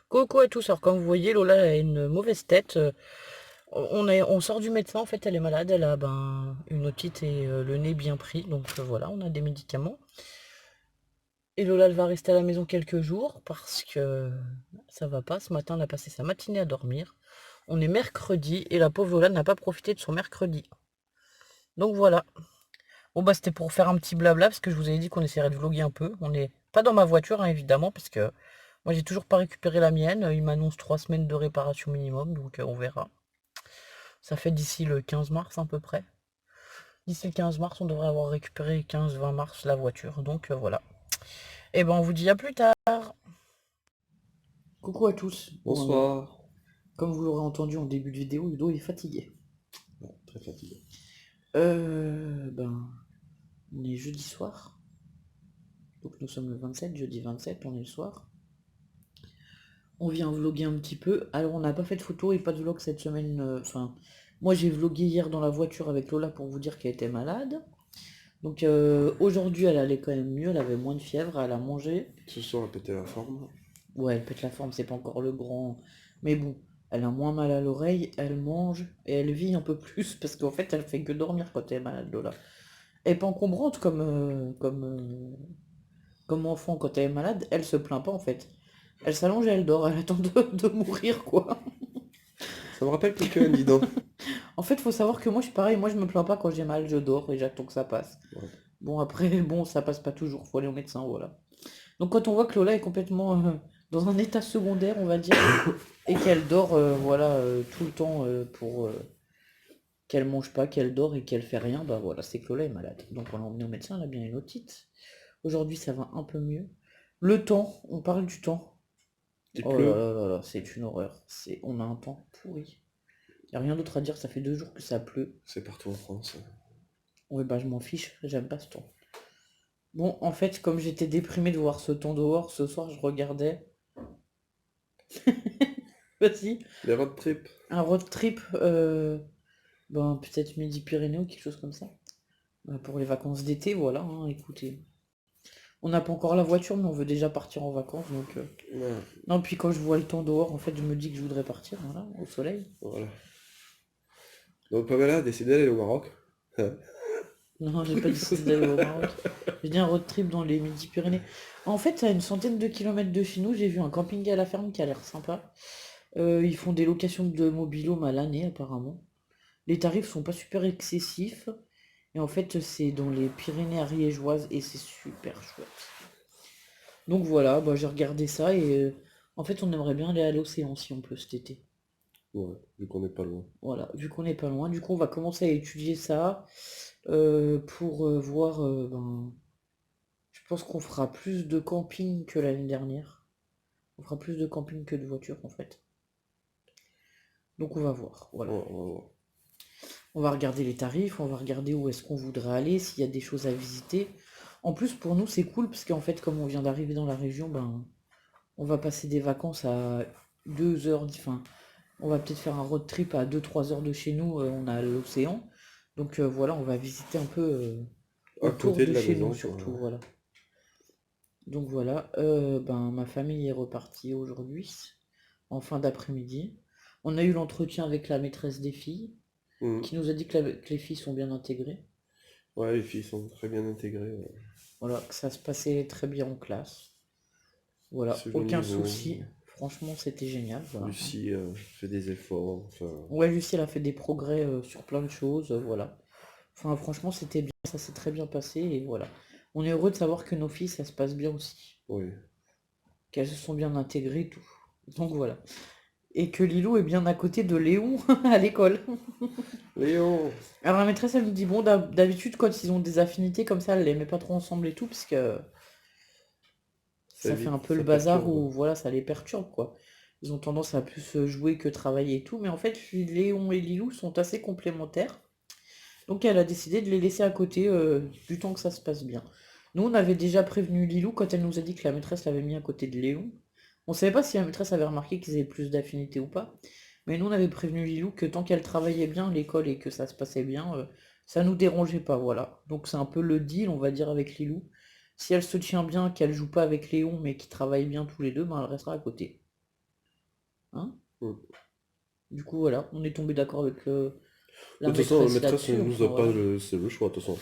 Coucou à tous, alors comme vous voyez, Lola a une mauvaise tête. On sort du médecin, en fait, elle est malade, elle a une otite et le nez bien pris, donc voilà, on a des médicaments. Et Lola, elle va rester à la maison quelques jours parce que ça va pas. Ce matin, elle a passé sa matinée à dormir. On est mercredi et la pauvre Lola n'a pas profité de son mercredi. Donc voilà. Bon bah c'était pour faire un petit blabla parce que je vous avais dit qu'on essaierait de vlogger un peu. On n'est pas dans ma voiture, hein, évidemment, parce que moi j'ai toujours pas récupéré la mienne. Il m'annonce 3 semaines de réparation minimum, donc on verra. Ça fait d'ici le 15 mars à peu près. D'ici le 15 mars, on devrait avoir récupéré 15-20 mars la voiture. Donc voilà. Et ben on vous dit à plus tard. Coucou à tous. Bon, Bonsoir. comme vous l'aurez entendu en début de vidéo, Ludo est fatigué. Ouais, très fatigué. Ben, on est jeudi soir. Donc nous sommes le 27, jeudi 27, on est le soir. On vient vlogger un petit peu. Alors on n'a pas fait de photo et pas de vlog cette semaine. Enfin, moi j'ai vlogué hier dans la voiture avec Lola pour vous dire qu'elle était malade. Donc aujourd'hui elle allait quand même mieux, elle avait moins de fièvre, elle a mangé. Ce soir, elle pétait la forme. Ouais, elle pète la forme, c'est pas encore le grand. Mais bon, elle a moins mal à l'oreille, elle mange et elle vit un peu plus parce qu'en fait elle fait que dormir quand elle est malade, Lola. Elle est pas encombrante comme enfant quand elle est malade, elle se plaint pas en fait. Elle s'allonge et elle dort, elle attend de mourir quoi. Ça me rappelle quelqu'un, dis donc. En fait, faut savoir que moi je suis pareil, moi je me plains pas quand j'ai mal, je dors et j'attends que ça passe. Ouais. Bon après, bon, ça passe pas toujours, faut aller au médecin, voilà. Donc quand on voit que Lola est complètement dans un état secondaire, on va dire, et qu'elle dort, voilà, tout le temps pour qu'elle mange pas, qu'elle dort et qu'elle fait rien, bah voilà, c'est que Lola est malade. Donc on l'a emmenée au médecin, elle a bien une otite. Aujourd'hui ça va un peu mieux. Le temps, on parle du temps. Il Oh là pleut. là là là, c'est une horreur. On a un temps pourri. Y a rien d'autre à dire, ça fait 2 jours que ça pleut. C'est partout en France. Ouais bah je m'en fiche, j'aime pas ce temps. Bon, en fait, comme j'étais déprimé de voir ce temps dehors, ce soir je regardais. Vas-y, Les road trips. un road trip, peut-être Midi-Pyrénées ou quelque chose comme ça. Pour les vacances d'été, voilà, hein, écoutez. On n'a pas encore la voiture, mais on veut déjà partir en vacances, donc... Ouais, Non, puis quand je vois le temps dehors, en fait, je me dis que je voudrais partir, voilà, au soleil. voilà. Donc Pamela a décidé d'aller au Maroc. Non, j'ai pas décidé d'aller au Maroc. J'ai dit un road trip dans les Midi-Pyrénées. En fait, à une centaine de kilomètres de chez nous, j'ai vu un camping à la ferme qui a l'air sympa. Ils font des locations de mobil-home à l'année, apparemment. Les tarifs sont pas super excessifs. Et en fait, c'est dans les Pyrénées ariégeoises et c'est super chouette. Donc voilà, j'ai regardé ça et en fait, on aimerait bien aller à l'océan si on peut cet été. Ouais, vu qu'on n'est pas loin. Voilà, vu qu'on n'est pas loin, du coup, on va commencer à étudier ça pour voir. Je pense qu'on fera plus de camping que l'année dernière. On fera plus de camping que de voiture en fait. Donc on va voir, voilà. Ouais, on va voir. On va regarder les tarifs, on va regarder où est-ce qu'on voudrait aller, s'il y a des choses à visiter. En plus, pour nous, c'est cool parce qu'en fait, comme on vient d'arriver dans la région, on va passer des vacances à 2 heures, enfin, on va peut-être faire un road trip à 2-3 heures de chez nous, on a l'océan. Donc voilà, on va visiter un peu À autour côté de de la chez nous maison, quoi. surtout, voilà. Donc voilà, ma famille est repartie aujourd'hui, en fin d'après-midi. On a eu l'entretien avec la maîtresse des filles, Mhm. qui nous a dit que les filles sont bien intégrées. Ouais, les filles sont très bien intégrées. Ouais. Voilà, que ça se passait très bien en classe. Voilà, Second aucun niveau. souci. Franchement, c'était génial, voilà. Lucie fait des efforts. Enfin, Ouais, Lucie, elle a fait des progrès sur plein de choses, voilà. Enfin, franchement, c'était bien, ça s'est très bien passé, et voilà. On est heureux de savoir que nos filles, ça se passe bien aussi. oui. Qu'elles se sont bien intégrées, tout. Donc voilà. Et que Lilou est bien à côté de Léon à l'école. Léon! Alors la maîtresse, elle nous dit, bon, d'habitude, quand ils ont des affinités comme ça, elle les met pas trop ensemble et tout, parce que Ça ça fait un vite, peu le ça bazar perturbe. où voilà, ça les perturbe quoi. Ils ont tendance à plus jouer que travailler et tout, mais en fait Léon et Lilou sont assez complémentaires. Donc elle a décidé de les laisser à côté du temps que ça se passe bien. Nous on avait déjà prévenu Lilou quand elle nous a dit que la maîtresse l'avait mis à côté de Léon. On savait pas si la maîtresse avait remarqué qu'ils avaient plus d'affinité ou pas, mais nous on avait prévenu Lilou que tant qu'elle travaillait bien à l'école et que ça se passait bien, ça nous dérangeait pas, voilà. Donc c'est un peu le deal, on va dire, avec Lilou. Si elle se tient bien, qu'elle joue pas avec Léon, mais qu'ils travaillent bien tous les deux, ben elle restera à côté. Mm. Du coup, voilà, on est tombé d'accord avec De la toute façon, la maîtresse maîtresse ne là-dessus. nous Enfin, a pas voilà. laissé le choix, de toute façon.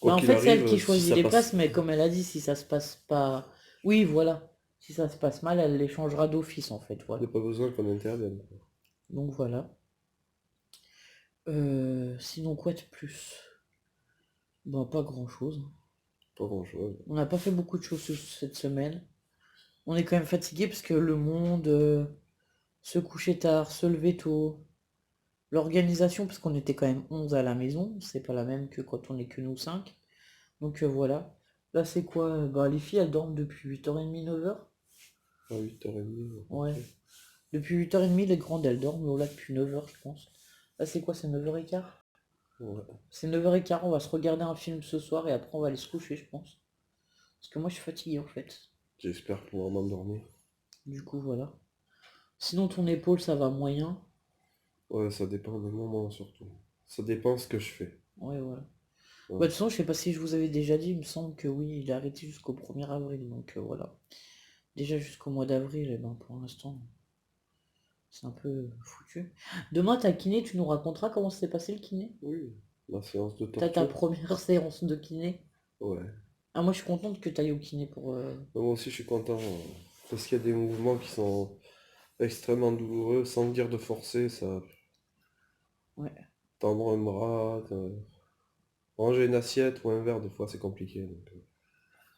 Quoi Bah, en qu'il fait, c'est elle qui arrive, si choisit ça les places, passe, mais comme elle a dit, si ça se passe pas. Oui, voilà. Si ça se passe mal, elle les changera d'office, en fait. il n'y Voilà. a pas besoin qu'on intervienne. Donc, voilà. Sinon, quoi de plus? Bah, pas grand-chose. Pas grand-chose. On n'a pas fait beaucoup de choses cette semaine. On est quand même fatigué parce que le monde, se coucher tard, se lever tôt. L'organisation, parce qu'on était quand même 11 à la maison, c'est pas la même que quand on est que nous 5. Donc voilà. Là, c'est quoi? Bah, les filles, elles dorment depuis 8h30, 9h. À 8h30, à peu Ouais. près. Depuis 8h30, les grandes, elles dorment. Lola, depuis 9h, je pense. Là, c'est quoi? C'est 9h15? Ouais. C'est 9h15, on va se regarder un film ce soir et après, on va aller se coucher, je pense. Parce que moi, je suis fatigué, en fait. J'espère pouvoir m'endormir. Du coup, voilà. Sinon, ton épaule, ça va moyen. Ouais, ça dépend des moments surtout. Ça dépend ce que je fais. Ouais, voilà. Bah, Ouais. de toute façon, je sais pas si je vous avais déjà dit, il me semble que oui, il est arrêté jusqu'au 1er avril. Donc voilà. Déjà jusqu'au mois d'avril, et ben pour l'instant, c'est un peu foutu. Demain, ta kiné, tu nous raconteras comment s'est passé le kiné? Oui, la séance de T'as ta torture. première séance de kiné? Ouais. Ah, moi, je suis contente que t'ailles au kiné pour. Moi aussi, je suis content. Parce qu'il y a des mouvements qui sont extrêmement douloureux, sans dire de forcer, ça. Ouais. Tendre un bras, ranger une assiette ou un verre, des fois, c'est compliqué.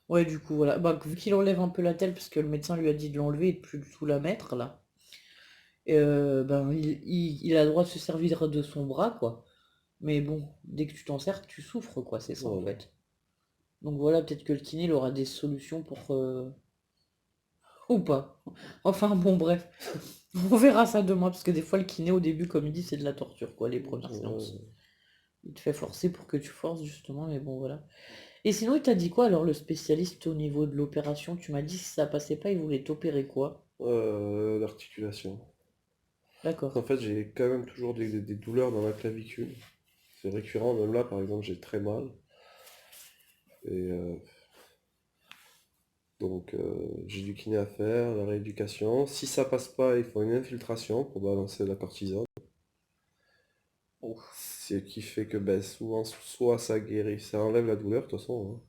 Ouais, du coup, voilà. Bah, vu qu'il enlève un peu la telle, parce que le médecin lui a dit de l'enlever et de plus du tout la mettre, là. Et ben, il a le droit de se servir de son bras, quoi. Mais bon, dès que tu t'en sers, tu souffres, quoi. C'est ça, en Voilà. fait. Donc voilà, peut-être que le kiné, il aura des solutions pour. Ou pas. Enfin, bon, bref. On verra ça demain, parce que des fois, le kiné, au début, comme il dit, c'est de la torture, quoi, les premières séances. Ouais. Il te fait forcer pour que tu forces, justement, mais bon, voilà. Et sinon, il t'a dit quoi, alors, le spécialiste, au niveau de l'opération? Tu m'as dit, si ça passait pas, il voulait t'opérer quoi? L'articulation. En D'accord. fait, j'ai quand même toujours des douleurs dans la clavicule. C'est récurrent, même là, par exemple, j'ai très mal. Et donc, j'ai du kiné à faire, la rééducation. Si ça passe pas, il faut une infiltration pour balancer la cortisone. Ouf. Ce qui fait que ben, souvent, soit ça guérit, ça enlève la douleur, de toute façon,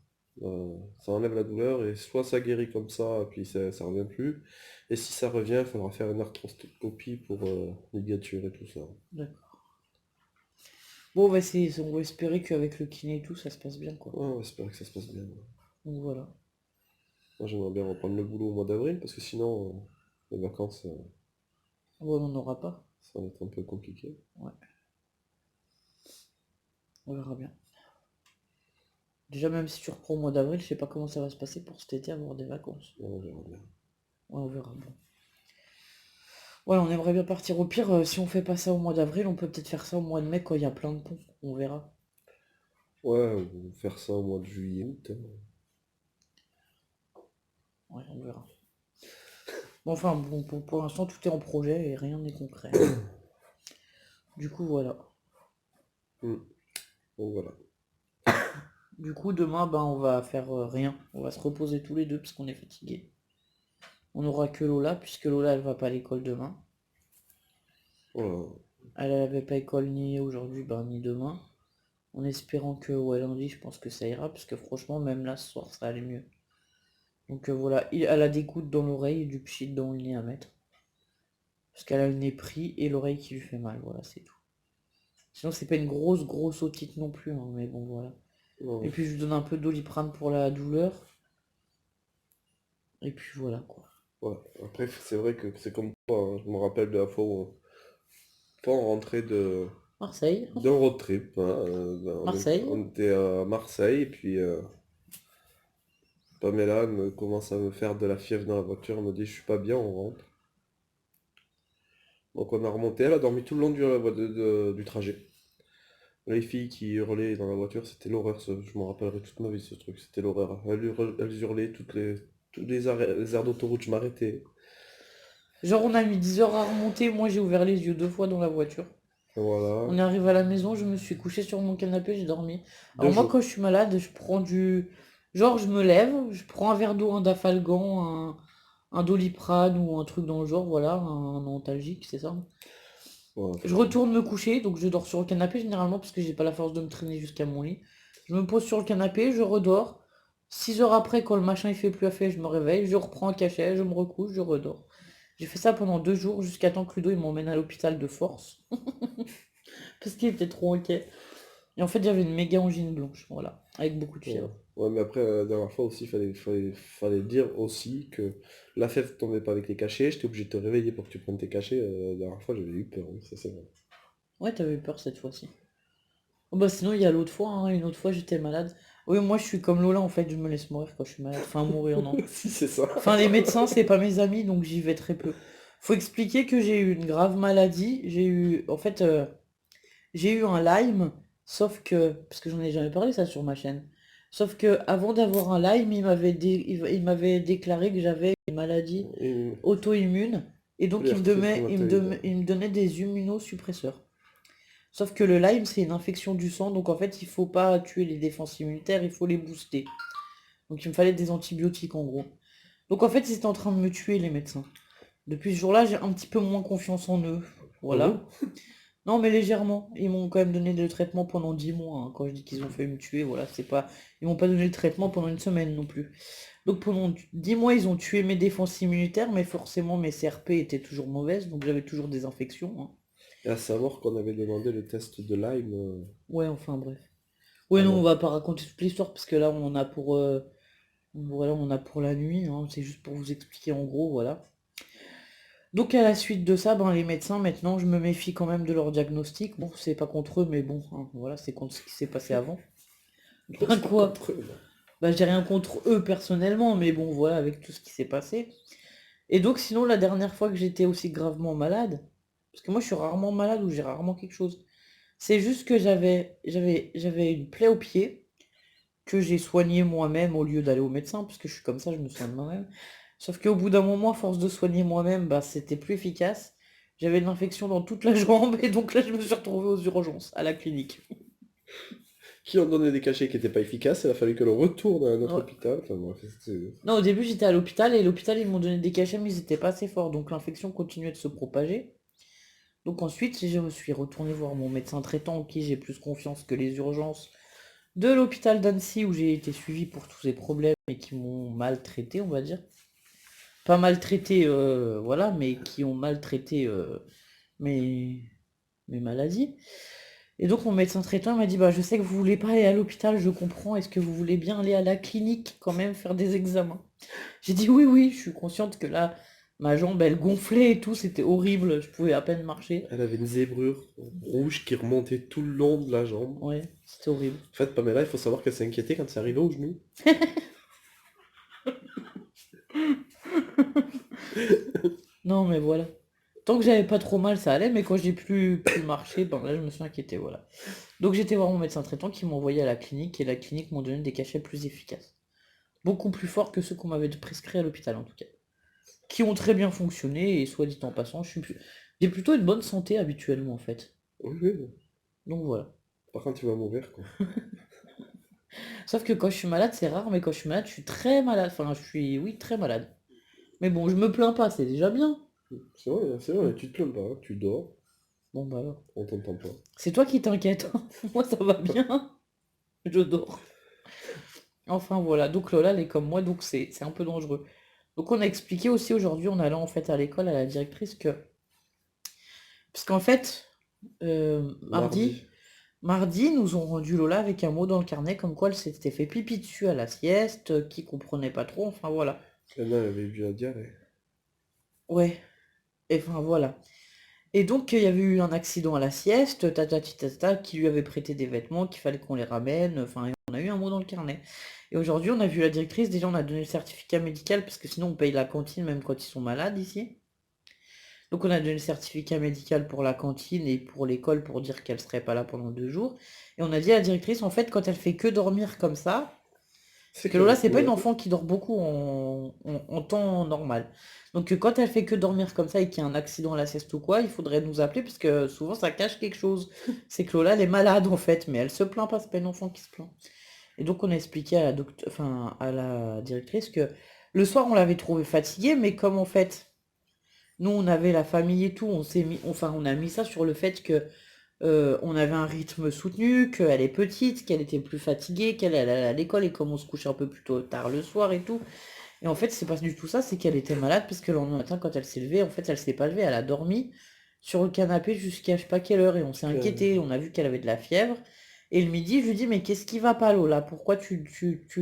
hein. Ça enlève la douleur et soit ça guérit comme ça, puis ça revient plus. Et si ça revient, il faudra faire une arthroscopie pour ligature et tout ça. D'accord. Bon, on va espérer qu'avec le kiné et tout, ça se passe bien, quoi. Ouais, on va espérer que ça se passe bien. Donc voilà. Moi, j'aimerais bien reprendre le boulot au mois d'avril, parce que sinon, les vacances, Ouais, on n'aura pas. ça va être un peu compliqué. Ouais, on verra bien. Déjà, même si tu reprends au mois d'avril, je sais pas comment ça va se passer pour cet été avoir des vacances. Ouais, on verra bien. Ouais, on verra. Bon. Ouais, on aimerait bien partir. Au pire, si on fait pas ça au mois d'avril, on peut peut-être faire ça au mois de mai quand il y a plein de ponts. On verra. Ouais, ou faire ça au mois de juillet, août, hein. Ouais, on verra. Bon, enfin, bon, pour l'instant, tout est en projet et rien n'est concret, hein. Du coup, voilà. Hmm. Donc voilà. Du coup, demain, ben, on va faire rien. On va se reposer tous les deux parce qu'on est fatigués. On n'aura que Lola, puisque Lola, elle va pas à l'école demain. Voilà. Elle avait pas école ni aujourd'hui, ben, ni demain. En espérant que, ouais, lundi, je pense que ça ira, parce que franchement, même là, ce soir, ça allait mieux. Donc voilà, elle a des gouttes dans l'oreille et du pchit dans le nez à mettre. Parce qu'elle a le nez pris et l'oreille qui lui fait mal, voilà, c'est tout. Sinon, c'est pas une grosse otite non plus, hein, mais bon, voilà. Et Ouais. puis, je lui donne un peu de Doliprane pour la douleur. Et puis voilà, quoi. Ouais. Après, c'est vrai que c'est comme toi, hein. Je me rappelle de la fois on rentrait Marseille. d'un road trip, hein. Marseille. On était à Marseille, et puis Pamela commence à me faire de la fièvre dans la voiture, elle me dit je suis pas bien, on rentre. Donc on a remonté, elle a dormi tout le long du trajet. Les filles qui hurlaient dans la voiture, c'était l'horreur, je m'en rappellerai toute ma vie ce truc, c'était l'horreur. Elles hurlaient tous les aires d'autoroute, je m'arrêtais. Genre, on a mis 10 heures à remonter. Moi, j'ai ouvert les yeux 2 fois dans la voiture. Voilà. On est arrivé à la maison, je me suis couché sur mon canapé, j'ai dormi. Deux Alors moi, jours. quand je suis malade, je prends du... Genre, je me lève, je prends un verre d'eau, un dafalgan, un Doliprane ou un truc dans le genre, voilà, un antalgique, c'est ça. Ouais, Je enfin, retourne me coucher, donc je dors sur le canapé généralement parce que j'ai pas la force de me traîner jusqu'à mon lit. Je me pose sur le canapé, je redors. 6 heures après, quand le machin il fait plus à faire, je me réveille, je reprends un cachet, je me recouche, je redors. J'ai fait ça pendant 2 jours jusqu'à temps que Ludo il m'emmène à l'hôpital de force parce qu'il était trop inquiet. Et en fait, j'avais une méga angine blanche, voilà, avec beaucoup de ouais. fièvre. Ouais, mais après, la dernière fois aussi, fallait dire aussi que la fève tombait pas avec les cachets, j'étais obligé de te réveiller pour que tu prennes tes cachets. La dernière fois, j'avais eu peur, oui, ça c'est vrai. Ouais, t'avais eu peur cette fois-ci. Oh bah sinon, il y a l'autre fois, hein, une autre fois j'étais malade. Oui, moi je suis comme Lola en fait, je me laisse mourir quand je suis malade. Enfin, mourir non. Si, c'est ça. Enfin, les médecins, c'est pas mes amis, donc j'y vais très peu. Faut expliquer que j'ai eu une grave maladie. J'ai eu, en fait, j'ai eu un Lyme, sauf que, parce que j'en ai jamais parlé ça sur ma chaîne. Sauf que avant d'avoir un Lyme, il m'avait déclaré que j'avais une maladie Et auto-immune, et donc polyarthrite rhumatoïde. il me donnait des immunosuppresseurs. Sauf que le Lyme, c'est une infection du sang, donc en fait, il faut pas tuer les défenses immunitaires, il faut les booster. Donc il me fallait des antibiotiques en gros. Donc en fait, ils étaient en train de me tuer, les médecins. Depuis ce jour-là, j'ai un petit peu moins confiance en eux. Ah bon? Voilà. Non, mais légèrement. Ils m'ont quand même donné le traitement pendant 10 mois, hein. Quand je dis qu'ils ont failli me tuer, voilà, c'est pas. Ils m'ont pas donné le traitement pendant une semaine non plus. Donc pendant 10 mois, ils ont tué mes défenses immunitaires, mais forcément mes CRP étaient toujours mauvaises, donc j'avais toujours des infections, hein. Et à savoir qu'on avait demandé le test de Lyme. Ouais, enfin bref. Ouais, Ah non, on non. va pas raconter toute l'histoire parce que là, on en a pour, voilà, on a pour la nuit, hein. C'est juste pour vous expliquer en gros, voilà. Donc à la suite de ça, ben, les médecins, maintenant, je me méfie quand même de leur diagnostic. Bon, c'est pas contre eux, mais bon, hein, voilà, c'est contre ce qui s'est passé avant. Non, Ben c'est pas quoi? contre eux, non. Bah j'ai rien contre eux personnellement, mais bon, voilà, avec tout ce qui s'est passé. Et donc sinon, la dernière fois que j'étais aussi gravement malade, parce que moi je suis rarement malade ou j'ai rarement quelque chose, c'est juste que j'avais une plaie au pied que j'ai soignée moi-même au lieu d'aller au médecin, parce que je suis comme ça, je me soigne moi-même. Sauf qu'au bout d'un moment, à force de soigner moi-même, bah c'était plus efficace. J'avais une infection dans toute la jambe et donc là je me suis retrouvée aux urgences, à la clinique. Qui ont donné des cachets qui n'étaient pas efficaces, il a fallu que l'on retourne à un autre Ouais. hôpital. Enfin bref, c'était... Non, au début j'étais à l'hôpital et l'hôpital ils m'ont donné des cachets mais ils étaient pas assez forts, donc l'infection continuait de se propager. Donc ensuite je me suis retournée voir mon médecin traitant en qui j'ai plus confiance que les urgences de l'hôpital d'Annecy où j'ai été suivie pour tous ces problèmes et qui m'ont maltraité, on va dire. Pas maltraité, voilà, mais qui ont maltraité mes, mes maladies. Et donc mon médecin traitant m'a dit, bah je sais que vous voulez pas aller à l'hôpital, je comprends, est-ce que vous voulez bien aller à la clinique quand même faire des examens? J'ai dit oui, oui, je suis consciente que là, ma jambe elle gonflait et tout, c'était horrible, je pouvais à peine marcher. Elle avait une zébrure rouge qui remontait tout le long de la jambe. Ouais, c'était horrible. En fait, Pamela, il faut savoir qu'elle s'est inquiétée quand c'est arrivé au genou. Non mais voilà. Tant que j'avais pas trop mal, ça allait, mais quand j'ai plus pu marcher, ben là je me suis inquiété, voilà. Donc j'étais voir mon médecin traitant qui m'a envoyé à la clinique et la clinique m'a donné des cachets plus efficaces. Beaucoup plus forts que ceux qu'on m'avait prescrits à l'hôpital en tout cas. Qui ont très bien fonctionné et soit dit en passant, j'ai plutôt une bonne santé habituellement en fait. Oui, oui. Donc voilà. Par contre, tu vas mourir, quoi. Sauf que quand je suis malade, c'est rare, mais quand je suis malade, je suis très malade. Enfin, je suis, oui, très malade. Mais bon, je me plains pas, c'est déjà bien. C'est vrai, tu te plains pas, hein. Tu dors, Bon bah alors. on t'entend pas. C'est toi qui t'inquiète. Moi ça va bien. Je dors. Enfin voilà. Donc Lola, elle est comme moi, donc c'est un peu dangereux. Donc on a expliqué aussi aujourd'hui, en allant en fait à l'école, à la directrice que. Parce qu'en fait, Mardi. mardi, ils nous ont rendu Lola avec un mot dans le carnet comme quoi elle s'était fait pipi dessus à la sieste, qui comprenait pas trop, enfin voilà. Anna avait eu la diarrhée. Ouais, et enfin voilà. Et donc il y avait eu un accident à la sieste, tatati tata, qui lui avait prêté des vêtements, qu'il fallait qu'on les ramène, enfin on a eu un mot dans le carnet. Et aujourd'hui on a vu la directrice, déjà on a donné le certificat médical parce que sinon on paye la cantine même quand ils sont malades ici. Donc on a donné le certificat médical pour la cantine et pour l'école pour dire qu'elle serait pas là pendant 2 jours. Et on a dit à la directrice, en fait, quand elle fait que dormir comme ça, parce C'est que qu'elle Lola, va c'est pas une courir. enfant qui dort beaucoup en temps normal. Donc quand elle fait que dormir comme ça et qu'il y a un accident à la sieste ou quoi, il faudrait nous appeler parce que souvent ça cache quelque chose. C'est que Lola, elle est malade en fait, mais elle se plaint pas, c'est pas une enfant qui se plaint. Et donc on a expliqué à la enfin, à la directrice que Le soir, on l'avait trouvé fatiguée, mais comme en fait, nous, on avait la famille et tout, on a mis ça sur le fait que on avait un rythme soutenu, qu'elle est petite, qu'elle était plus fatiguée, qu'elle allait à l'école et comme on se couche un peu plus tard le soir et tout. Et en fait, c'est pas du tout ça, c'est qu'elle était malade parce que le lendemain matin, quand elle s'est levée, en fait, elle s'est pas levée, elle a dormi sur le canapé jusqu'à je sais pas quelle heure et on s'est inquiété, on a vu qu'elle avait de la fièvre. Et le midi, je lui dis, mais qu'est-ce qui va pas, Lola? Pourquoi tu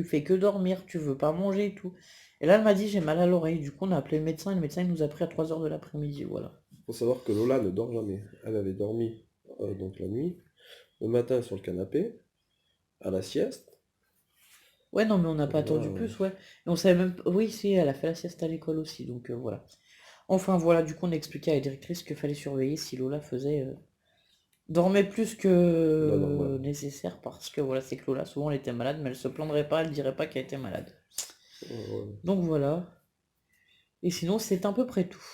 fais que dormir? Tu veux pas manger et tout? Et là, elle m'a dit, j'ai mal à l'oreille. Du coup, on a appelé le médecin et le médecin, il nous a pris à 3 heures de l'après-midi, voilà. Faut savoir que Lola ne dort jamais. Elle avait dormi donc la nuit, le matin sur le canapé, à la sieste. Ouais, non, mais on n'a Et pas là, attendu plus, ouais. Et on savait même oui, si, elle a fait la sieste à l'école aussi, donc voilà. Enfin, voilà, du coup, on a expliqué à la directrice qu'il fallait surveiller si Lola dormait plus là, normal. que nécessaire, parce que voilà, c'est que Lola, souvent, elle était malade, mais elle se plaindrait pas, elle dirait pas qu'elle était malade. Ouais, Donc voilà. Et sinon, c'est à peu près tout.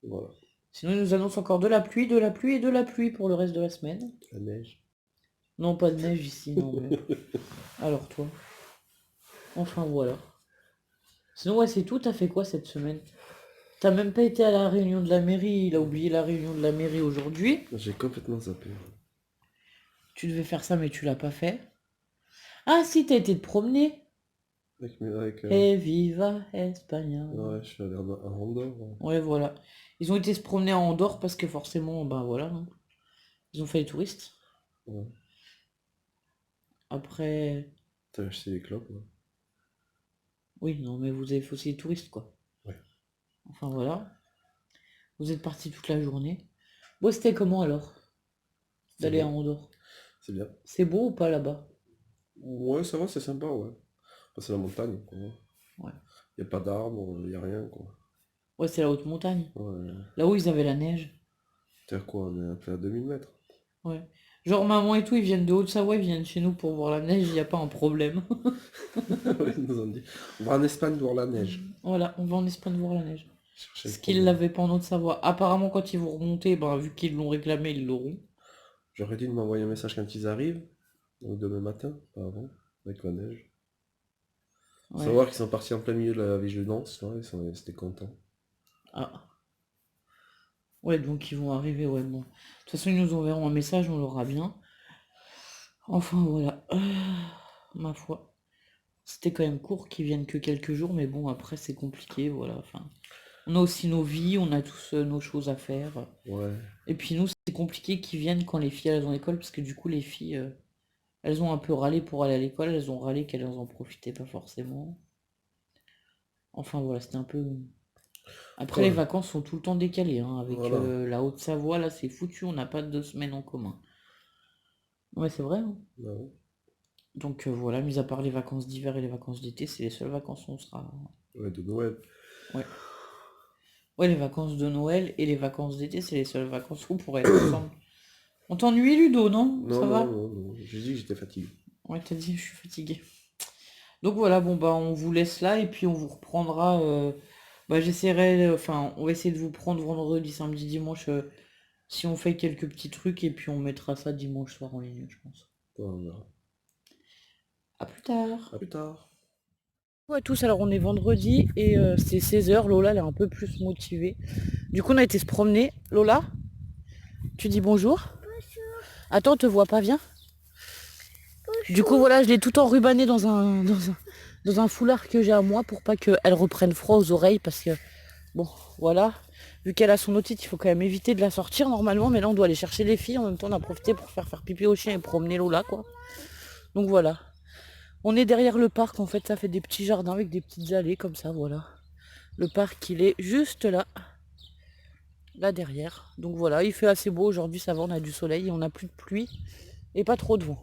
voilà. Sinon, ils nous annoncent encore de la pluie, de la pluie et de la pluie pour le reste de la semaine. La neige. Non, pas de neige ici, non, mais... Alors, toi. Enfin, voilà. Sinon, ouais, c'est tout. T'as fait quoi cette semaine? T'as même pas été à la réunion de la mairie. Il a oublié la réunion de la mairie aujourd'hui. J'ai complètement zappé. Tu devais faire ça, mais tu l'as pas fait. Ah, si, t'as été te promener. Avec, Et viva España. ouais, je suis allé à Andorre. Ouais, voilà. Ils ont été se promener à Andorre parce que forcément, ben voilà, hein. Ils ont fait les touristes. Ouais. Après, T'as acheté des clopes, ouais. oui, non, mais vous avez fait aussi les touristes, quoi. Ouais. Enfin, voilà. Vous êtes partis toute la journée. Bon, c'était comment alors C'est d'aller à bien. Andorre? C'est bien. C'est beau ou pas là-bas? Ouais, ça va, c'est sympa, ouais. Bah, c'est la montagne, quoi. Ouais. Y a pas d'arbres, y a rien, quoi. Ouais, c'est la haute montagne. Ouais. Là où ils avaient la neige. T'es à quoi? On est à 2000 mètres. Ouais. Genre maman et tout, ils viennent de Haute-Savoie, ils viennent chez nous pour voir la neige, il n'y a pas un problème. Ouais, ils nous ont dit. On va en Espagne voir la neige. Voilà, on va en Espagne voir la neige. Chercher le Ce qu'ils problème. l'avaient pas en Haute-Savoie. Apparemment, quand ils vont remonter, ben, vu qu'ils l'ont réclamé, ils l'auront. J'aurais dit de m'envoyer un message quand ils arrivent. Donc demain matin, pas avant, avec la neige. Faut Ouais. savoir qu'ils sont partis en plein milieu de la vigilance, là, ils étaient contents. Ah. Ouais, donc ils vont arriver, ouais, bon. De toute façon, ils nous enverront un message, on l'aura bien. Enfin, voilà. Ma foi. C'était quand même court qu'ils viennent que quelques jours, mais bon, après, c'est compliqué, voilà. Enfin, on a aussi nos vies, on a tous nos choses à faire. Ouais. Et puis nous, c'est compliqué qu'ils viennent quand les filles elles ont l'école, parce que du coup, les filles, elles ont un peu râlé pour aller à l'école, elles ont râlé qu'elles en profitaient pas forcément. Enfin voilà, c'était un peu... Après, les Ouais. vacances sont tout le temps décalées, hein, avec Voilà. la Haute-Savoie, là, c'est foutu, on n'a pas de 2 semaines en commun. Ouais, c'est vrai, hein. Bah ouais. Donc voilà, mis à part les vacances d'hiver et les vacances d'été, c'est les seules vacances où on sera... Ouais, de Noël. Ouais. Ouais, les vacances de Noël et les vacances d'été, c'est les seules vacances où on pourrait être ensemble. On t'ennuie, Ludo, non? Non, Ça non, va? non, non. J'ai dit que j'étais fatigué. Ouais, t'as dit, je suis fatiguée. Donc voilà, bon bah on vous laisse là et puis on vous reprendra. Bah j'essaierai, enfin on va essayer de vous prendre vendredi, samedi, dimanche si on fait quelques petits trucs et puis on mettra ça dimanche soir en ligne, je pense. Ouais, on verra. À plus tard. À plus tard. Bonjour à tous, alors on est vendredi et c'est 16 h. Lola elle est un peu plus motivée. Du coup on a été se promener. Lola, tu dis bonjour. Attends, on te voit pas, viens. Du coup voilà, je l'ai tout enrubanné dans un foulard que j'ai à moi pour pas qu'elle reprenne froid aux oreilles parce que bon voilà, vu qu'elle a son otite, il faut quand même éviter de la sortir normalement, mais là on doit aller chercher les filles, en même temps on a profité pour faire pipi au chien et promener Lola quoi. Donc voilà. On est derrière le parc, en fait ça fait des petits jardins avec des petites allées comme ça, voilà. Le parc il est juste là. Là derrière. Donc voilà, il fait assez beau aujourd'hui, ça va, on a du soleil, on n'a plus de pluie et pas trop de vent.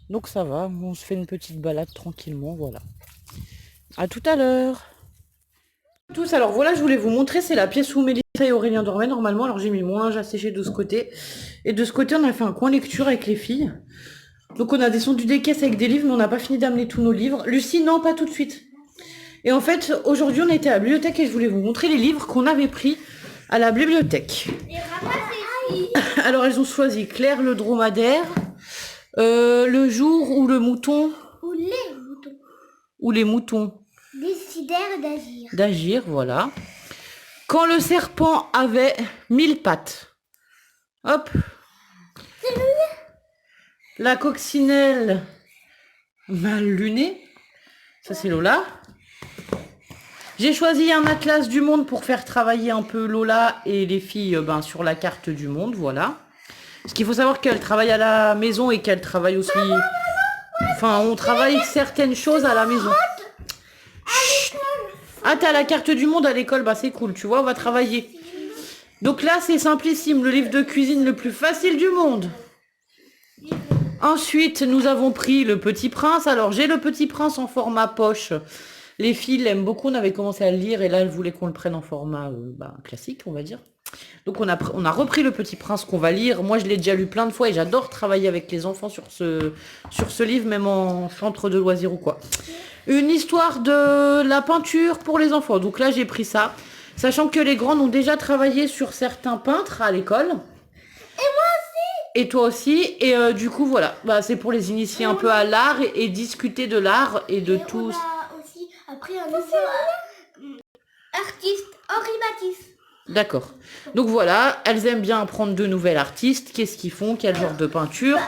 Donc ça va, on se fait une petite balade tranquillement, voilà. À tout à l'heure. Tous, alors voilà, je voulais vous montrer, c'est la pièce où Mélissa et Aurélien dormaient normalement. Alors j'ai mis mon linge à sécher de ce côté. Et de ce côté, on a fait un coin lecture avec les filles. Donc on a descendu des caisses avec des livres, mais on n'a pas fini d'amener tous nos livres. Lucie, non, pas tout de suite. Et en fait, aujourd'hui, on a été à la bibliothèque et je voulais vous montrer les livres qu'on avait pris à la bibliothèque. Alors elles ont choisi Claire le dromadaire, le jour où le mouton... Ou les moutons. Ou les moutons. Considère d'agir. D'agir, voilà. Quand le serpent avait 1000 pattes. Hop. La coccinelle mal lunée. Ça, c'est Lola. J'ai choisi un atlas du monde pour faire travailler un peu Lola et les filles sur la carte du monde, voilà. Parce qu'il faut savoir qu'elles travaillent à la maison et qu'elles travaillent aussi... Enfin, on travaille certaines choses à la maison. Chut. Ah, t'as la carte du monde à l'école, bah c'est cool, tu vois, on va travailler. Donc là, c'est simplissime, le livre de cuisine le plus facile du monde. Ensuite, nous avons pris le Petit Prince. Alors, j'ai le Petit Prince en format poche. Les filles l'aiment beaucoup, on avait commencé à le lire et là, elles voulaient qu'on le prenne en format classique, on va dire. Donc, on a repris le Petit Prince qu'on va lire. Moi, je l'ai déjà lu plein de fois et j'adore travailler avec les enfants sur ce livre, même en centre de loisirs ou quoi. Une histoire de la peinture pour les enfants. Donc là, j'ai pris ça. Sachant que les grandes ont déjà travaillé sur certains peintres à l'école. Et toi aussi. Et du coup, voilà. Bah, c'est pour les initier un peu à l'art et discuter de l'art et de tout. On a aussi appris un nouveau artiste, Henri Matisse. D'accord. Donc voilà, elles aiment bien apprendre de nouvelles artistes. Qu'est-ce qu'ils font? Quel genre de peinture?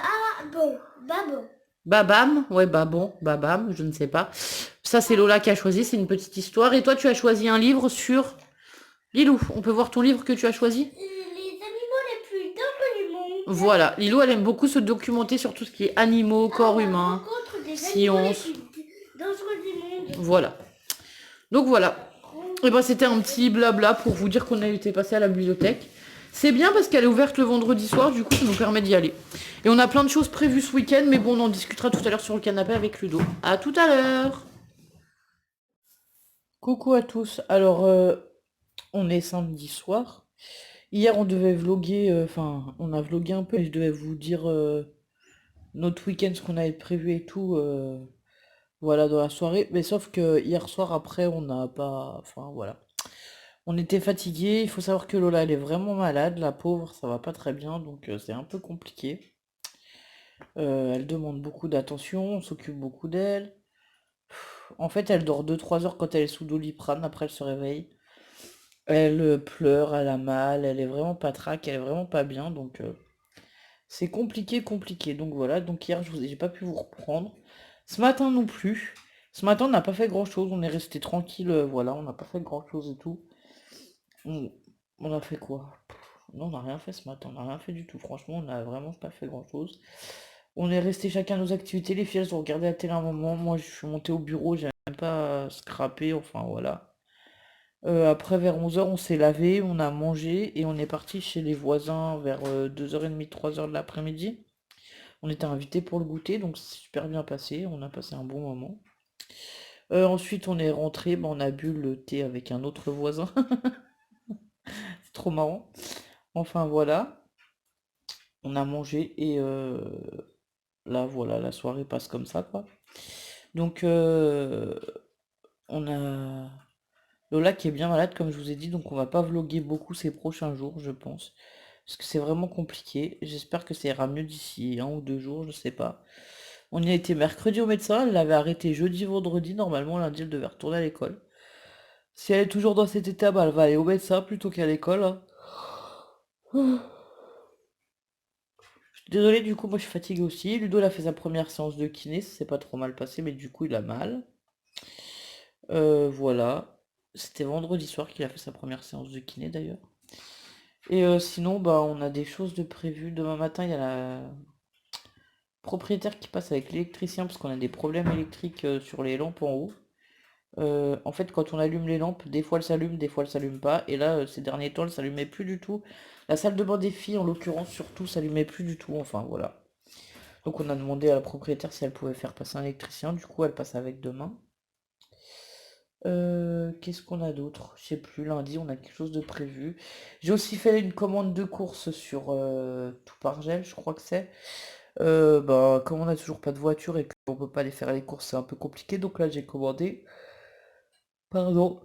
Babon. Babam, ouais, babon, babam, je ne sais pas. Ça, c'est Lola qui a choisi, c'est une petite histoire. Et toi, tu as choisi un livre sur... Lilou, on peut voir ton livre que tu as choisi? Les animaux les plus dangereux du monde. Voilà, Lilou, elle aime beaucoup se documenter sur tout ce qui est animaux, corps humain, science. Dangereux du monde. Voilà. Donc voilà. Et ben c'était un petit blabla pour vous dire qu'on a été passé à la bibliothèque. C'est bien parce qu'elle est ouverte le vendredi soir, du coup ça nous permet d'y aller. Et on a plein de choses prévues ce week-end, mais bon, on en discutera tout à l'heure sur le canapé avec Ludo. À tout à l'heure. Coucou à tous. Alors, on est samedi soir. Hier, on devait vlogger, on a vlogué un peu et je devais vous dire notre week-end, ce qu'on avait prévu et tout, voilà, dans la soirée. Mais sauf que hier soir, après, on n'a pas... Enfin, voilà. On était fatigués. Il faut savoir que Lola, elle est vraiment malade. La pauvre, ça va pas très bien, donc c'est un peu compliqué. Elle demande beaucoup d'attention, on s'occupe beaucoup d'elle. En fait, elle dort 2-3 heures quand elle est sous Doliprane, après elle se réveille. Elle pleure, elle a mal, elle est vraiment patraque, elle est vraiment pas bien, donc c'est compliqué, compliqué. Donc voilà, donc hier j'ai pas pu vous reprendre. Ce matin non plus. Ce matin on n'a pas fait grand chose, on est resté tranquille, voilà, on n'a pas fait grand chose et tout. On a fait quoi? Non, on n'a rien fait ce matin, on n'a rien fait du tout. Franchement, on n'a vraiment pas fait grand chose. On est resté chacun nos activités. Les filles, elles ont regardé la télé un moment. Moi, je suis monté au bureau, j'ai même pas scrappé, enfin voilà. Après, vers 11 h, on s'est lavé, on a mangé et on est parti chez les voisins vers 2h30, 3 h de l'après-midi. On était invités pour le goûter, donc c'est super bien passé. On a passé un bon moment. Ensuite, on est rentré, on a bu le thé avec un autre voisin. C'est trop marrant. Enfin, voilà. On a mangé et là, voilà, la soirée passe comme ça, quoi. Donc, on a Lola qui est bien malade, comme je vous ai dit, donc on va pas vlogger beaucoup ces prochains jours, je pense. Parce que c'est vraiment compliqué. J'espère que ça ira mieux d'ici 1 ou 2 jours, je sais pas. On y a été mercredi au médecin, elle l'avait arrêté jeudi, vendredi. Normalement, lundi, elle devait retourner à l'école. Si elle est toujours dans cet état, elle va aller au médecin plutôt qu'à l'école, hein. Je suis désolée, du coup, moi je suis fatiguée aussi. Ludo, il a fait sa première séance de kiné, ça s'est pas trop mal passé, mais du coup, il a mal. Voilà. C'était vendredi soir qu'il a fait sa première séance de kiné d'ailleurs. Et sinon, on a des choses de prévues. Demain matin, il y a la propriétaire qui passe avec l'électricien parce qu'on a des problèmes électriques sur les lampes en haut. En fait, quand on allume les lampes, des fois elles s'allument, des fois elles s'allument pas. Et là, ces derniers temps, elles s'allumaient plus du tout. La salle de bain des filles, en l'occurrence, surtout, s'allumait plus du tout. Enfin, voilà. Donc on a demandé à la propriétaire si elle pouvait faire passer un électricien. Du coup, elle passe avec demain. Qu'est-ce qu'on a d'autre? Je sais plus, lundi on a quelque chose de prévu. J'ai aussi fait une commande de course sur tout par gel, je crois que c'est. Comme on n'a toujours pas de voiture et qu'on peut pas aller faire les courses, c'est un peu compliqué. Donc là j'ai commandé. Pardon.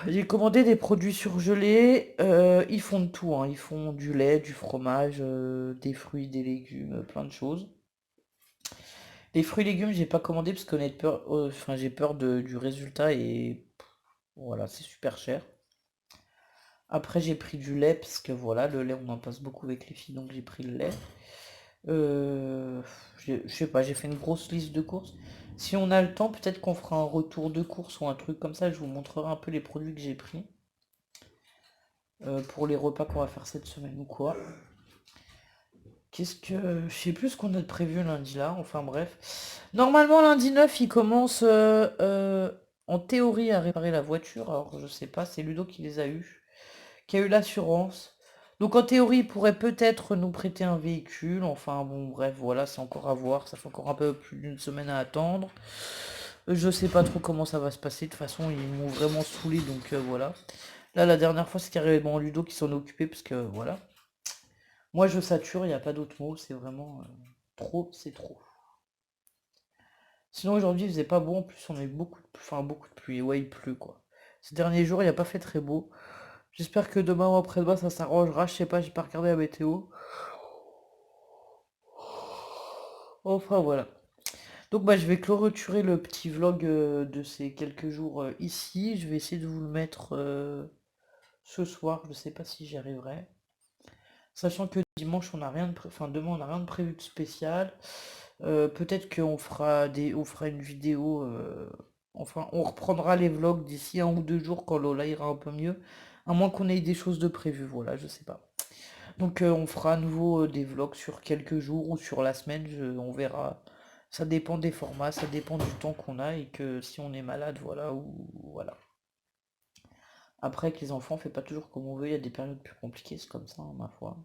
J'ai commandé des produits surgelés. Ils font de tout, hein. Ils font du lait, du fromage, des fruits, des légumes, plein de choses. Les fruits et légumes, j'ai pas commandé parce qu'on a peur, enfin j'ai peur du résultat et voilà, c'est super cher. Après j'ai pris du lait parce que voilà, le lait on en passe beaucoup avec les filles donc j'ai pris le lait. Euh, je sais pas, j'ai fait une grosse liste de courses. Si on a le temps, peut-être qu'on fera un retour de courses ou un truc comme ça, je vous montrerai un peu les produits que j'ai pris pour les repas qu'on va faire cette semaine ou quoi. Qu'est-ce que... Je sais plus ce qu'on a de prévu lundi là, enfin bref. Normalement lundi 9 il commence en théorie à réparer la voiture, alors je sais pas, c'est Ludo qui les a eus, qui a eu l'assurance. Donc en théorie il pourrait peut-être nous prêter un véhicule, enfin bon bref voilà, c'est encore à voir, ça fait encore un peu plus d'une semaine à attendre. Je sais pas trop comment ça va se passer, de toute façon ils m'ont vraiment saoulé donc voilà. Là la dernière fois c'est carrément Ludo qui s'en est occupé parce que voilà. Moi, je sature, il n'y a pas d'autre mot, c'est vraiment trop, c'est trop. Sinon, aujourd'hui, il faisait pas beau, en plus, on a eu beaucoup de pluie. Ouais, il pleut, quoi. Ces derniers jours, il n'y a pas fait très beau. J'espère que demain ou après-demain, ça s'arrangera. Je sais pas, j'ai pas regardé la météo. Enfin, voilà. Donc, bah, je vais clôturer le petit vlog de ces quelques jours ici. Je vais essayer de vous le mettre ce soir. Je sais pas si j'y arriverai. Sachant que dimanche, on n'a rien de enfin, demain, on n'a rien de prévu de spécial. Peut-être on fera une vidéo. Enfin, on reprendra les vlogs d'ici 1 ou 2 jours quand Lola ira un peu mieux. À moins qu'on ait des choses de prévues, voilà, je sais pas. Donc on fera à nouveau des vlogs sur quelques jours ou sur la semaine, on verra. Ça dépend des formats, ça dépend du temps qu'on a et que si on est malade, voilà, ou voilà. Après, avec les enfants, on fait pas toujours comme on veut, il y a des périodes plus compliquées, c'est comme ça, hein, ma foi.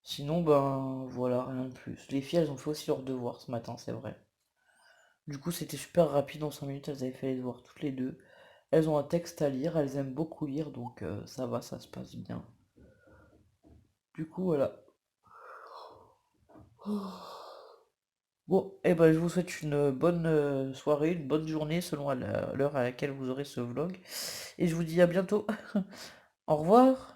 Sinon, ben voilà, rien de plus. Les filles, elles ont fait aussi leurs devoirs ce matin, c'est vrai. Du coup, c'était super rapide, en 5 minutes, elles avaient fait les devoirs toutes les deux. Elles ont un texte à lire, elles aiment beaucoup lire, donc ça va, ça se passe bien. Du coup, voilà. Bon, et ben je vous souhaite une bonne soirée, une bonne journée selon l'heure à laquelle vous aurez ce vlog. Et je vous dis à bientôt. Au revoir.